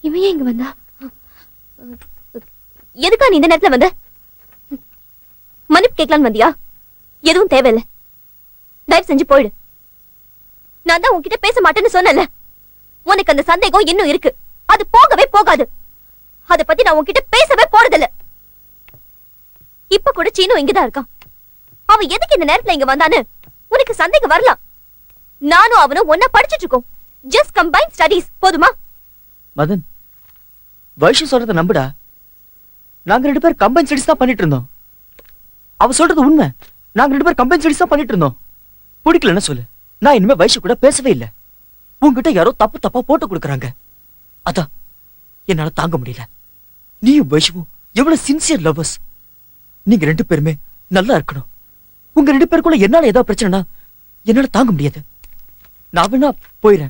இவன் ஏன் இங்க வந்தா? எதுக்கா நீ இந்த நேரத்துல வந்த? மன்னிப்பு கேட்கலான்னு வந்தியா? எதுவும் தேவையில்லை, தயவு செஞ்சு போயிடு. நான் தான் உன்கிட்ட பேச மாட்டேன்னு சொன்னல. உனக்கு அந்த சந்தேகம் இன்னும் இருக்கு, அது போகவே போகாது. அத பத்தி நான் உன்கிட்ட பேசவே போறதில்ல. இப்ப கூட சீனு இங்கதான் இருக்கான். அவன் எதுக்கு இந்த நேரத்துல இங்க வந்தான்னு உனக்கு சந்தேகம் வரலாம். நானும் அவனும் ஒன்னா படிச்சிட்டு இருக்கோம். ஜஸ்ட் கம்பைன் ஸ்டடீஸ், போதுமா? மதன், வைஷு சொல்றத நம்புடா. நாங்க 2 பேர் கம்பைன் ஸ்டடீஸ் தான் பண்ணிட்டு இருந்தோம். அவ சொல்றது உண்மை. நாங்க 2 பேர் கம்பைன் ஸ்டடீஸ் தான் பண்ணிட்டு இருந்தோம். பிடிக்கலன்னு சொல்லு. நான் இனிமே வைஷு கூட பேசவே இல்லை. உன்கிட்ட யாரோ தப்பா போட்டு கொடுக்கறாங்க. அதான் என்னால தாங்க முடியல. நீயும் வைஷுவும் எவ்வளவு சின்சியர் லவ்வர்ஸ். நீங்க 2 பேருமே நல்லா இருக்கணும். உங்க 2 பேருக்குள்ள என்னால ஏதாவது பிரச்சனைனா என்னால தாங்க முடியாது. நான் வேணா போயிறேன்.